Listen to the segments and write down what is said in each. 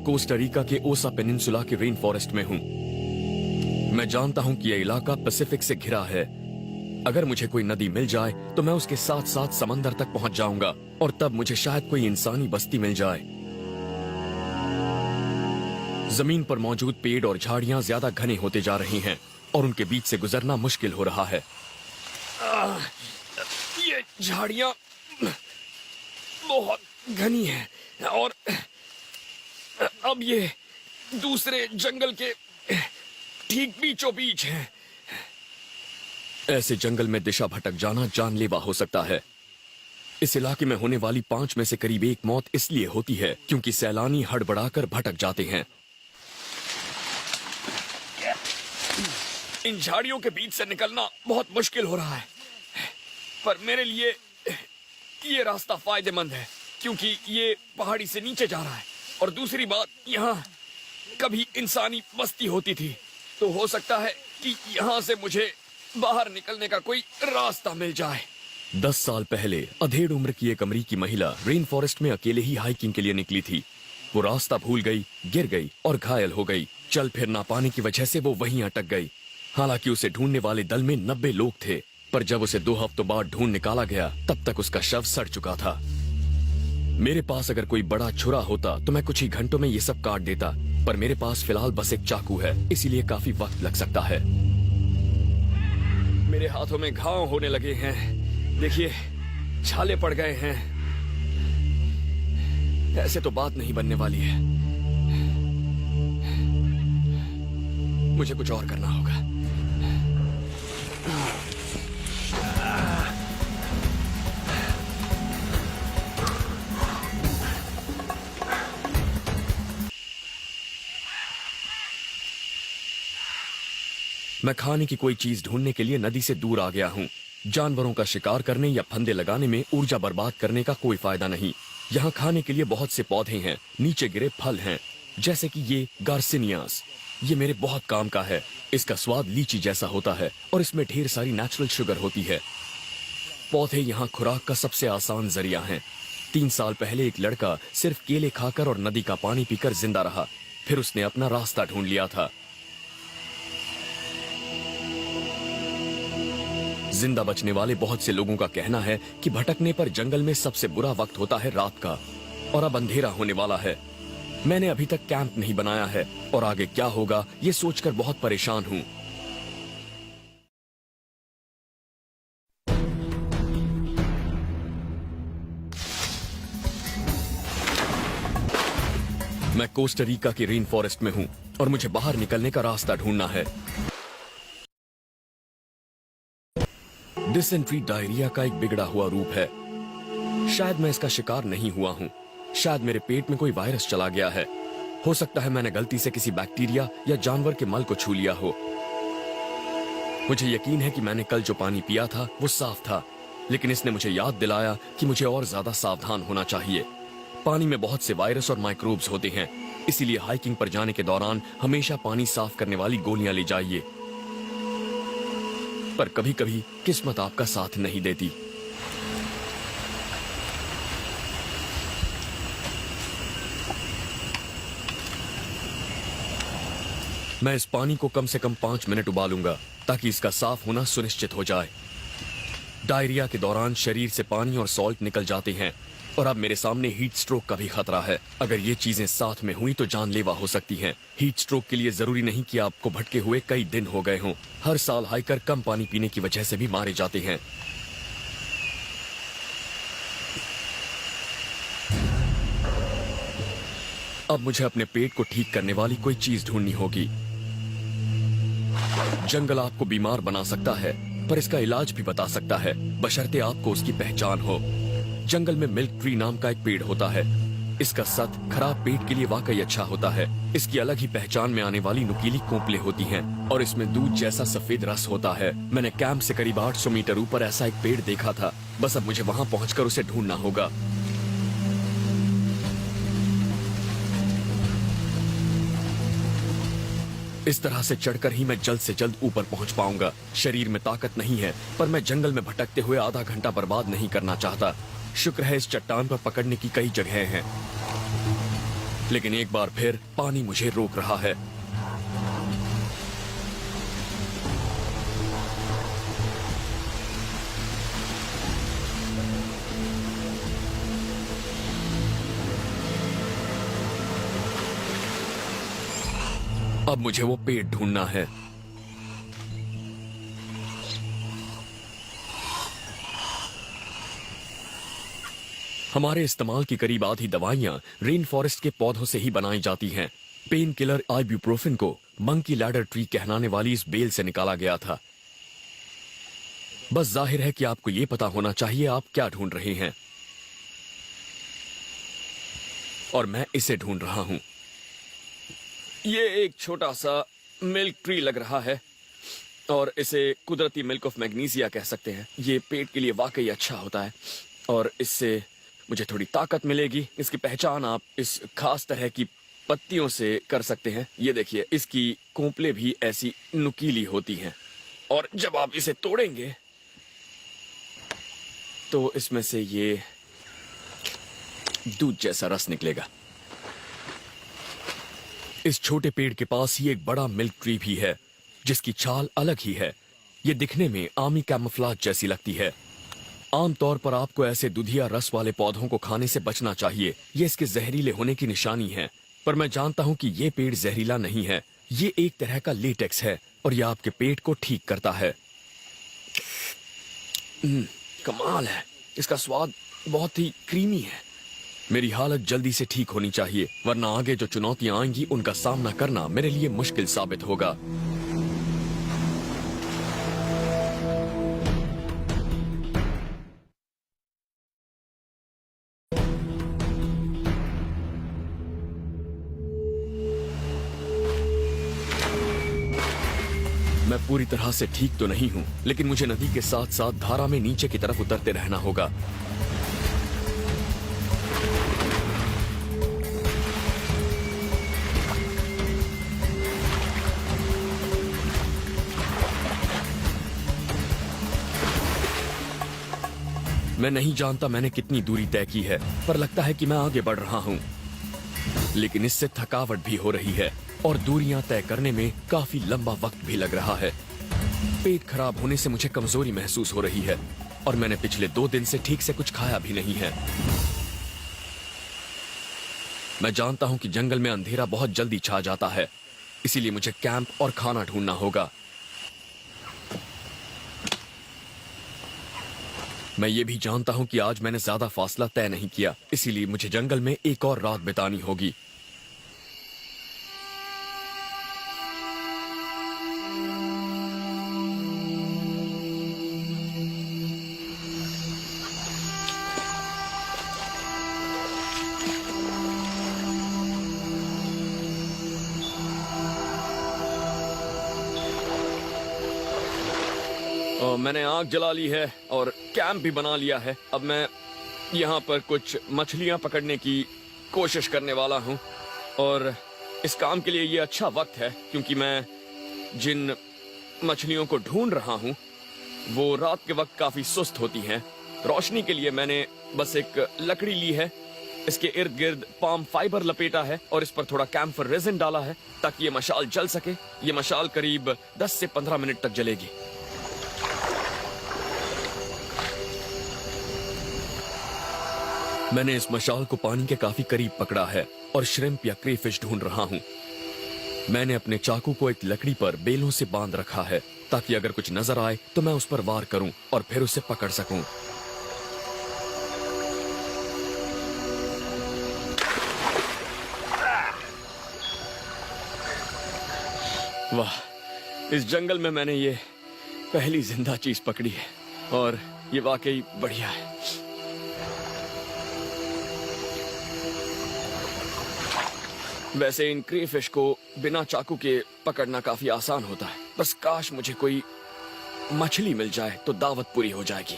Costa Rica के ओसा peninsula के रेन फॉरेस्ट में हूँ। मैं जानता हूँ कि यह इलाका पैसिफिक से घिरा है। अगर मुझे कोई नदी मिल जाए तो मैं उसके साथ साथ समंदर तक पहुंच जाऊंगा और तब मुझे शायद कोई इंसानी बस्ती मिल जाए। जमीन पर मौजूद पेड़ और झाड़ियां ज्यादा घने होते जा रही हैं और उनके बीच से गुजरना मुश्किल हो रहा है। ये झाड़ियां बहुत घनी हैं और अब ये दूसरे जंगल के ठीक बीचों बीच हैं। ऐसे जंगल में दिशा भटक जाना जानलेवा हो सकता है। इस इलाके में होने वाली 5 में से करीब 1 मौत इसलिए होती है क्योंकि सैलानी हड़बड़ाकर भटक जाते हैं। इन झाड़ियों के बीच से निकलना बहुत मुश्किल हो रहा है, पर मेरे लिए ये रास्ता फायदेमंद है क्योंकि ये पहाड़ी से नीचे जा रहा है और दूसरी बात, यहाँ कभी इंसानी बस्ती होती थी, तो हो सकता है कि यहाँ से मुझे बाहर निकलने का कोई रास्ता मिल जाए। 10 साल पहले अधेड़ उम्र की एक अमेरिकी महिला रेन फॉरेस्ट में अकेले ही हाइकिंग के लिए निकली थी। वो रास्ता भूल गई, गिर गई और घायल हो गई। चल फिर ना पाने की वजह से वो वहीं अटक गई। हालांकि उसे ढूंढने वाले दल में 90 लोग थे, पर जब उसे 2 हफ्तों बाद ढूंढ निकाला गया तब तक उसका शव सड़ चुका था। मेरे पास अगर कोई बड़ा छुरा होता तो मैं कुछ ही घंटों में ये सब काट देता, पर मेरे पास फिलहाल बस एक चाकू है, इसीलिए काफी वक्त लग सकता है। मेरे हाथों में घाव होने लगे हैं, देखिए छाले पड़ गए हैं। ऐसे तो बात नहीं बनने वाली है, मुझे कुछ और करना होगा। मैं खाने की कोई चीज ढूंढने के लिए नदी से दूर आ गया हूँ। जानवरों का शिकार करने या फंदे लगाने में ऊर्जा बर्बाद करने का कोई फायदा नहीं। यहाँ खाने के लिए बहुत से पौधे हैं, नीचे गिरे फल हैं, जैसे कि ये गार्सिनियास। ये मेरे बहुत काम का है। इसका स्वाद लीची जैसा होता है और इसमें ढेर सारी नेचुरल शुगर होती है। पौधे यहाँ खुराक का सबसे आसान जरिया हैं। 3 साल पहले एक लड़का सिर्फ केले खाकर और नदी का पानी पीकर जिंदा रहा। फिर उसने अपना रास्ता ढूंढ लिया था। जिंदा बचने वाले बहुत से लोगों का कहना है कि भटकने पर जंगल में सबसे बुरा वक्त होता है रात का, और अब अंधेरा होने वाला है। मैंने अभी तक कैंप नहीं बनाया है और आगे क्या होगा ये सोचकर बहुत परेशान हूं। मैं कोस्टा रिका के रेन फॉरेस्ट में हूं और मुझे बाहर निकलने का रास्ता ढूंढना है। डिसेंट्री डायरिया का एक बिगड़ा हुआ रूप है। शायद मैं इसका शिकार नहीं हुआ हूं। शायद मेरे पेट में कोई वायरस चला गया है। हो सकता है मैंने गलती से किसी बैक्टीरिया या जानवर के मल को छू लिया हो। मुझे यकीन है कि मैंने कल जो पानी पिया था वो साफ था, लेकिन इसने मुझे याद दिलाया कि मुझे और ज्यादा सावधान होना चाहिए। पानी में बहुत से वायरस और माइक्रोब्स होते हैं, इसीलिए हाइकिंग पर जाने के दौरान हमेशा पानी साफ करने वाली गोलियां ले जाइए। पर कभी कभी किस्मत आपका साथ नहीं देती। मैं इस पानी को कम से कम 5 मिनट उबालूंगा ताकि इसका साफ होना सुनिश्चित हो जाए। डायरिया के दौरान शरीर से पानी और सॉल्ट निकल जाते हैं और अब मेरे सामने हीट स्ट्रोक का भी खतरा है। अगर ये चीजें साथ में हुई तो जानलेवा हो सकती हैं। हीट स्ट्रोक के लिए जरूरी नहीं कि आपको भटके हुए कई दिन हो गए हों। हर साल हाइकर कम पानी पीने की वजह से भी मारे जाते हैं। अब मुझे अपने पेट को ठीक करने वाली कोई चीज ढूंढनी होगी। जंगल आपको बीमार बना सकता है, पर इसका इलाज भी बता सकता है, बशर्ते आपको उसकी पहचान हो। जंगल में मिल्क ट्री नाम का एक पेड़ होता है। इसका सत खराब पेट के लिए वाकई अच्छा होता है। इसकी अलग ही पहचान में आने वाली नुकीली कोंपलें होती हैं और इसमें दूध जैसा सफेद रस होता है। मैंने कैंप से करीब 800 मीटर ऊपर ऐसा एक पेड़ देखा था। बस अब मुझे वहां पहुंचकर उसे ढूंढना होगा। इस तरह से चढ़कर ही मैं जल्द से जल्द ऊपर पहुंच पाऊंगा। शरीर में ताकत नहीं है, पर मैं जंगल में भटकते हुए आधा घंटा बर्बाद नहीं करना चाहता। शुक्र है इस चट्टान पर पकड़ने की कई जगहें हैं। लेकिन एक बार फिर पानी मुझे रोक रहा है। अब मुझे वो पेड़ ढूंढना है। हमारे इस्तेमाल की करीब आधी दवाइयां रेन फॉरेस्ट के पौधों से ही बनाई जाती हैं। पेन किलर आइब्यूप्रोफेन को मंकी लैडर ट्री कहलाने वाली इस बेल से निकाला गया था। बस जाहिर है कि आपको यह पता होना चाहिए आप क्या ढूंढ रहे हैं, और मैं इसे ढूंढ रहा हूं। ये एक छोटा सा मिल्क ट्री लग रहा है और इसे कुदरती मिल्क ऑफ मैग्नीशिया कह सकते हैं। ये पेट के लिए वाकई अच्छा होता है और इससे मुझे थोड़ी ताकत मिलेगी। इसकी पहचान आप इस खास तरह की पत्तियों से कर सकते हैं। ये देखिए, इसकी कोंपलें भी ऐसी नुकीली होती हैं और जब आप इसे तोड़ेंगे तो इसमें से ये दूध जैसा रस निकलेगा। इस छोटे पेड़ के पास ही एक बड़ा मिल्क ट्री भी है जिसकी छाल अलग ही है। ये दिखने में आमी कैमोफ्लेज जैसी लगती है। आमतौर पर आपको ऐसे दुधिया रस वाले पौधों को खाने से बचना चाहिए। ये इसके जहरीले होने की निशानी है, पर मैं जानता हूं कि ये पेड़ जहरीला नहीं है। ये एक तरह का लेटेक्स है और यह आपके पेट को ठीक करता है। कमाल है, इसका स्वाद बहुत ही क्रीमी है। मेरी हालत जल्दी से ठीक होनी चाहिए, वरना आगे जो चुनौतियां आएंगी उनका सामना करना मेरे लिए मुश्किल साबित होगा। मैं पूरी तरह से ठीक तो नहीं हूं, लेकिन मुझे नदी के साथ साथ धारा में नीचे की तरफ उतरते रहना होगा। मैं नहीं जानता मैंने कितनी दूरी तय की है, पर लगता है कि मैं आगे बढ़ रहा हूं। लेकिन इससे थकावट भी हो रही है और दूरियां तय करने में काफी लंबा वक्त भी लग रहा है। पेट खराब होने से मुझे कमजोरी महसूस हो रही है और मैंने पिछले 2 दिन से ठीक से कुछ खाया भी नहीं है। मैं जानता हूं कि जंगल में अंधेरा बहुत जल्दी छा जाता है, इसीलिए मुझे कैंप और खाना ढूंढना होगा। मैं ये भी जानता हूं कि आज मैंने ज्यादा फासला तय नहीं किया, इसीलिए मुझे जंगल में एक और रात बितानी होगी। मैंने आग जला ली है और कैंप भी बना लिया है। अब मैं यहाँ पर कुछ मछलियाँ पकड़ने की कोशिश करने वाला हूँ और इस काम के लिए ये अच्छा वक्त है क्योंकि मैं जिन मछलियों को ढूंढ रहा हूँ वो रात के वक्त काफी सुस्त होती हैं। रोशनी के लिए मैंने बस एक लकड़ी ली है, इसके इर्द गिर्द पाम फाइबर लपेटा है और इस पर थोड़ा कैम्फर रेजिन डाला है ताकि ये मशाल जल सके। ये मशाल करीब 10 से 15 मिनट तक जलेगी। मैंने इस मशाल को पानी के काफी करीब पकड़ा है और श्रिम्प या क्रेफिश ढूंढ रहा हूं। मैंने अपने चाकू को एक लकड़ी पर बेलों से बांध रखा है ताकि अगर कुछ नजर आए तो मैं उस पर वार करूं और फिर उसे पकड़ सकूं। वाह, इस जंगल में मैंने ये पहली जिंदा चीज पकड़ी है और ये वाकई बढ़िया है। वैसे इन क्रेफिश को बिना चाकू के पकड़ना काफी आसान होता है, बस काश मुझे कोई मछली मिल जाए तो दावत पूरी हो जाएगी।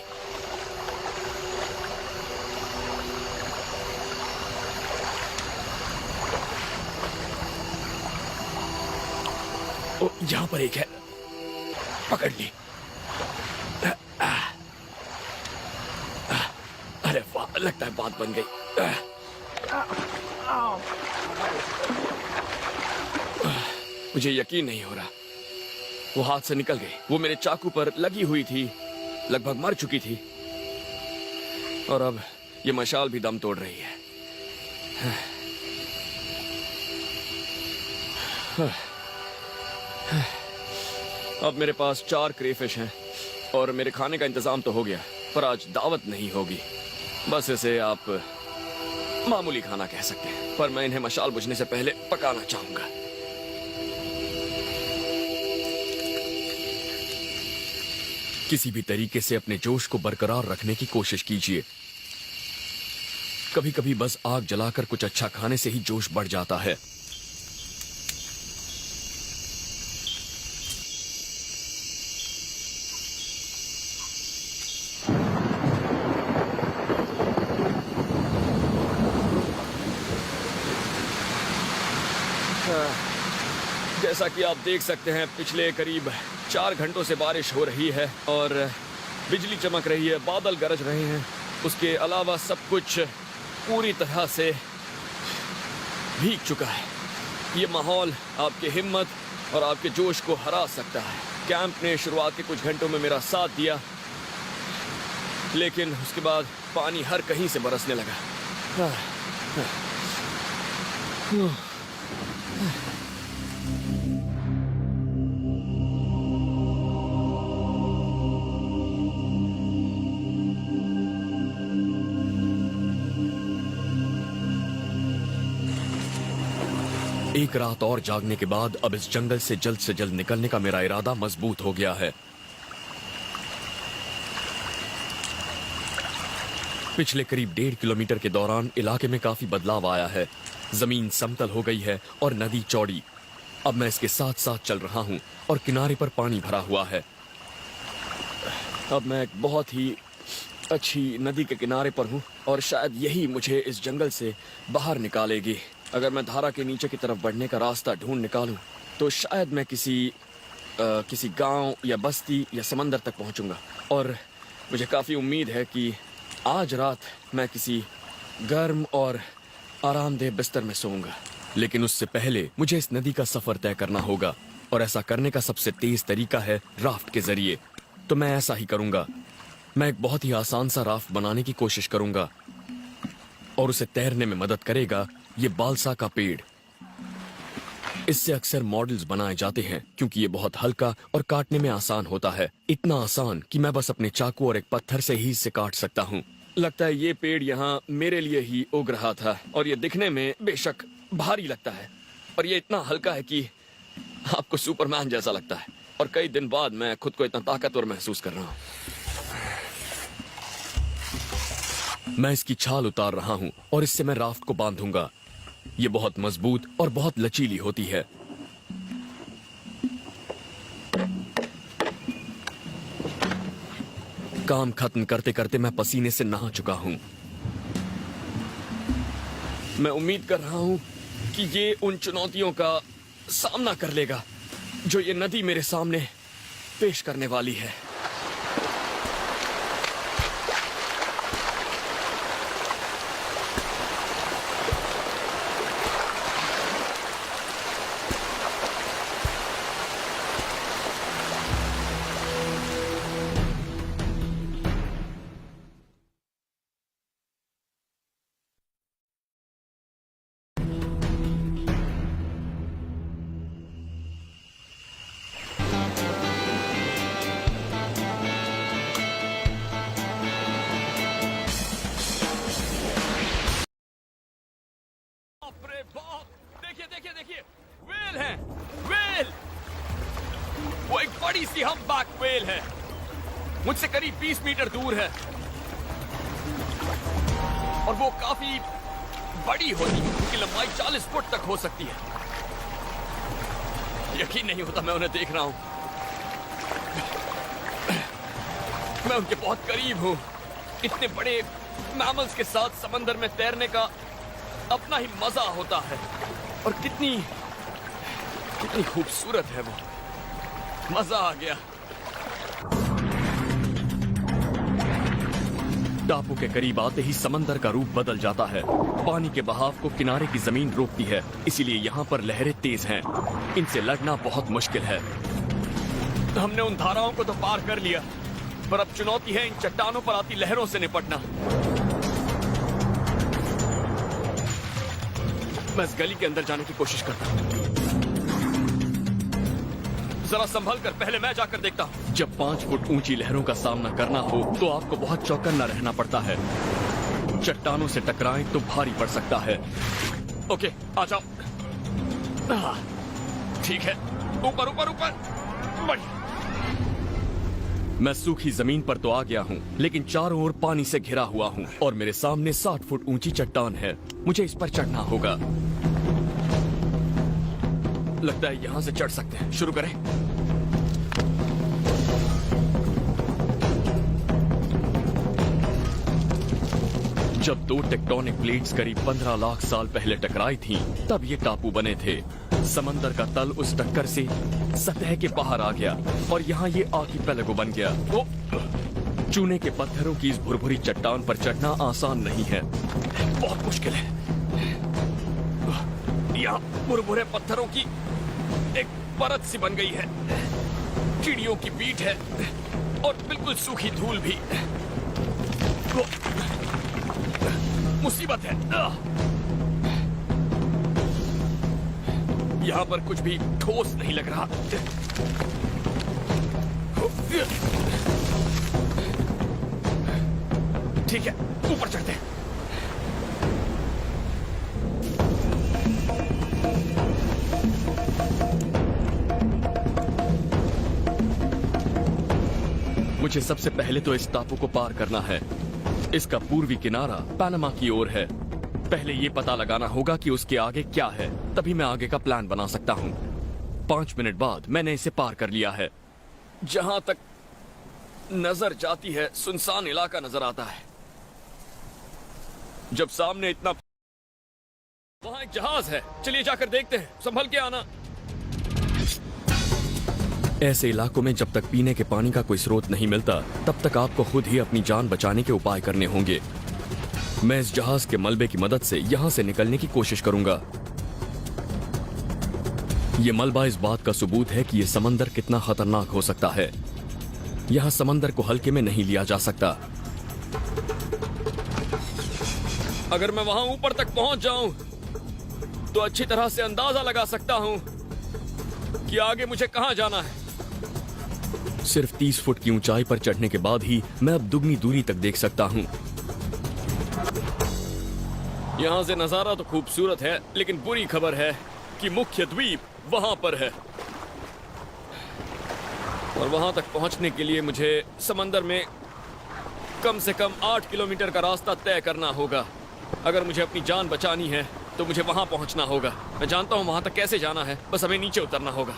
ओ, यहां पर एक है, पकड़ ली। अरे वाह, लगता है बात बन गई। मुझे यकीन नहीं हो रहा, वो हाथ से निकल गई। वो मेरे चाकू पर लगी हुई थी, लगभग मर चुकी थी, और अब ये मशाल भी दम तोड़ रही है। अब मेरे पास 4 क्रेफिश हैं और मेरे खाने का इंतजाम तो हो गया, पर आज दावत नहीं होगी। बस इसे आप मामूली खाना कह सकते हैं, पर मैं इन्हें मशाल बुझने से पहले पकाना चाहूंगा। किसी भी तरीके से अपने जोश को बरकरार रखने की कोशिश कीजिए। कभी कभी बस आग जलाकर कुछ अच्छा खाने से ही जोश बढ़ जाता है। जैसा कि आप देख सकते हैं, पिछले करीब 4 घंटों से बारिश हो रही है और बिजली चमक रही है, बादल गरज रहे हैं। उसके अलावा सब कुछ पूरी तरह से भीग चुका है। ये माहौल आपकी हिम्मत और आपके जोश को हरा सकता है। कैंप ने शुरुआत के कुछ घंटों में मेरा साथ दिया, लेकिन उसके बाद पानी हर कहीं से बरसने लगा। एक रात और जागने के बाद अब इस जंगल से जल्द निकलने का मेरा इरादा मजबूत हो गया है। पिछले करीब 1.5 किलोमीटर के दौरान इलाके में काफी बदलाव आया है। जमीन समतल हो गई है और नदी चौड़ी। अब मैं इसके साथ साथ चल रहा हूं और किनारे पर पानी भरा हुआ है। अब मैं एक बहुत ही अच्छी नदी के किनारे पर हूं और शायद यही मुझे इस जंगल से बाहर निकालेगी। अगर मैं धारा के नीचे की तरफ बढ़ने का रास्ता ढूंढ निकालूं तो शायद मैं किसी गांव या बस्ती या समंदर तक पहुंचूंगा। और मुझे काफी उम्मीद है कि आज रात मैं किसी गर्म और आरामदेह बिस्तर में सोऊंगा। लेकिन उससे पहले मुझे इस नदी का सफर तय करना होगा, और ऐसा करने का सबसे तेज तरीका है राफ्ट के जरिए। तो मैं ऐसा ही करूंगा। मैं एक बहुत ही आसान सा राफ्ट बनाने की कोशिश करूंगा, और उसे तैरने में मदद करेगा ये बालसा का पेड़। इससे अक्सर मॉडल्स बनाए जाते हैं क्योंकि ये बहुत हल्का और काटने में आसान होता है। इतना आसान कि मैं बस अपने चाकू और एक पत्थर से ही इसे काट सकता हूँ। लगता है ये पेड़ यहाँ मेरे लिए ही उग रहा था, और ये दिखने में बेशक भारी लगता है, पर ये इतना हल्का है कि आपको सुपरमैन जैसा लगता है। और कई दिन बाद मैं खुद को इतना ताकतवर महसूस कर रहा हूँ। मैं इसकी छाल उतार रहा हूं और इससे मैं राफ्ट को बांधूंगा। ये बहुत मजबूत और बहुत लचीली होती है। काम खत्म करते करते मैं पसीने से नहा चुका हूं। मैं उम्मीद कर रहा हूं कि ये उन चुनौतियों का सामना कर लेगा जो ये नदी मेरे सामने पेश करने वाली है। देखिए, व्हेल है, व्हेल। वो एक बड़ी सी हम्पबैक व्हेल है, मुझसे करीब 20 मीटर दूर है, और वो काफी बड़ी होती है। उनकी लंबाई 40 फुट तक हो सकती है। यकीन नहीं होता मैं उन्हें देख रहा हूं। मैं उनके बहुत करीब हूं। इतने बड़े मैमल्स के साथ समंदर में तैरने का अपना ही मजा होता है, और कितनी खूबसूरत है वो। मजा आ गया। टापू के करीब आते ही समंदर का रूप बदल जाता है। पानी के बहाव को किनारे की जमीन रोकती है, इसीलिए यहाँ पर लहरें तेज हैं। इनसे लड़ना बहुत मुश्किल है। हमने उन धाराओं को तो पार कर लिया, पर अब चुनौती है इन चट्टानों पर आती लहरों से निपटना। मैं इस गली के अंदर जाने की कोशिश करता हूँ। जरा संभल कर, पहले मैं जाकर देखता हूँ। जब 5 फुट ऊंची लहरों का सामना करना हो तो आपको बहुत चौकन्ना रहना पड़ता है। चट्टानों से टकराएं तो भारी पड़ सकता है। ओके, आ जाओ। ठीक है, ऊपर ऊपर ऊपर। बढ़िया। मैं सूखी जमीन पर तो आ गया हूँ, लेकिन चारों ओर पानी से घिरा हुआ हूँ और मेरे सामने 60 फुट ऊंची चट्टान है। मुझे इस पर चढ़ना होगा। लगता है यहाँ से चढ़ सकते हैं। शुरू करें। जब 2 टेक्टोनिक प्लेट्स करीब 15 लाख साल पहले टकराई थीं, तब ये टापू बने थे। समंदर का तल उस टक्कर से सतह के बाहर आ गया और यहाँ ये आर्किपेलागो बन गया। चूने के पत्थरों की इस भुरभुरी चट्टान पर चढ़ना आसान नहीं है, बहुत मुश्किल है। यहाँ भुरभुरे पत्थरों की एक परत सी बन गई है, चिड़ियों की पीठ है और बिल्कुल सूखी धूल भी। मुसीबत है। यहाँ पर कुछ भी ठोस नहीं लग रहा। ठीक है, ऊपर चढ़ते हैं। मुझे सबसे पहले तो इस टापू को पार करना है। इसका पूर्वी किनारा पनामा की ओर है। पहले ये पता लगाना होगा कि उसके आगे क्या है, तभी मैं आगे का प्लान बना सकता हूँ। 5 मिनट बाद मैंने इसे पार कर लिया है। जहां तक नजर जाती है सुनसान इलाका नजर आता है। जब सामने इतना, वहां एक जहाज है। चलिए जाकर देखते हैं। संभल के आना। ऐसे इलाकों में जब तक पीने के पानी का कोई स्रोत नहीं मिलता, तब तक आपको खुद ही अपनी जान बचाने के उपाय करने होंगे। मैं इस जहाज के मलबे की मदद से यहां से निकलने की कोशिश करूंगा। यह मलबा इस बात का सबूत है कि यह समंदर कितना खतरनाक हो सकता है। यहां समंदर को हल्के में नहीं लिया जा सकता। अगर मैं वहां ऊपर तक पहुंच जाऊं तो अच्छी तरह से अंदाजा लगा सकता हूं कि आगे मुझे कहां जाना है। सिर्फ 30 फुट की ऊंचाई पर चढ़ने के बाद ही मैं अब दुगनी दूरी तक देख सकता हूं। यहां से नजारा तो खूबसूरत है, लेकिन बुरी खबर है कि मुख्य द्वीप वहां पर है और वहां तक पहुंचने के लिए मुझे समंदर में कम से कम 8 किलोमीटर का रास्ता तय करना होगा। अगर मुझे अपनी जान बचानी है तो मुझे वहां पहुंचना होगा। मैं जानता हूं वहां तक कैसे जाना है, बस हमें नीचे उतरना होगा।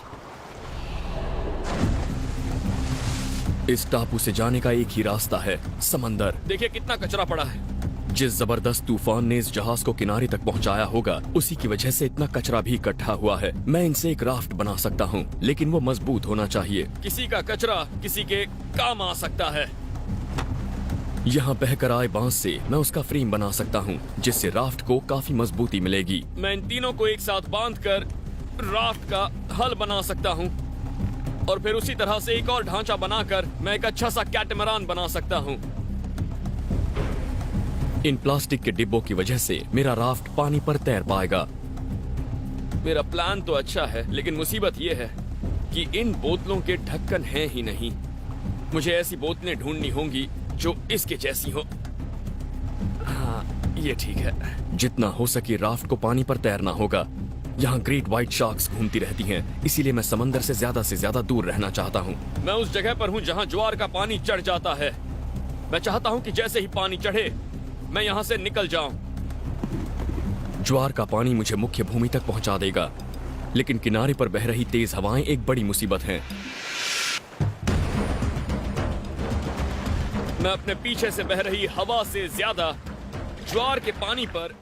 इस टापू से जाने का एक ही रास्ता है, समंदर। देखिए कितना कचरा पड़ा है। जिस जबरदस्त तूफान ने इस जहाज को किनारे तक पहुंचाया होगा, उसी की वजह से इतना कचरा भी इकट्ठा हुआ है। मैं इनसे एक राफ्ट बना सकता हूं, लेकिन वो मजबूत होना चाहिए। किसी का कचरा किसी के काम आ सकता है। यहाँ बहकर आए बांस से मैं उसका फ्रेम बना सकता हूँ, जिससे राफ्ट को काफी मजबूती मिलेगी। मैं इन तीनों को एक साथ बांधकर राफ्ट का हल बना सकता हूँ और फिर उसी तरह से एक और ढांचा बनाकर मैं एक अच्छा सा कैटमरान बना सकता हूँ। इन प्लास्टिक के डिब्बों की वजह से मेरा राफ्ट पानी पर तैर पाएगा। मेरा प्लान तो अच्छा है, लेकिन मुसीबत यह है कि इन बोतलों के ढक्कन हैं ही नहीं। मुझे ऐसी बोतलें ढूंढनी होंगी जो इसके जैसी हो। हाँ, ये ठीक है। जितना हो सके राफ्ट को पानी पर तैरना होगा। यहाँ ग्रेट व्हाइट शार्क्स घूमती रहती हैं, इसीलिए मैं समंदर से ज्यादा दूर रहना चाहता हूँ। मैं उस जगह पर हूँ जहाँ ज्वार का पानी चढ़ जाता है। मैं चाहता हूँ कि जैसे ही पानी चढ़े मैं यहाँ से निकल जाऊं। ज्वार का पानी मुझे मुख्य भूमि तक पहुंचा देगा, लेकिन किनारे पर बह रही तेज हवाएं एक बड़ी मुसीबत हैं। मैं अपने पीछे से बह रही हवा से ज्यादा ज्वार के पानी पर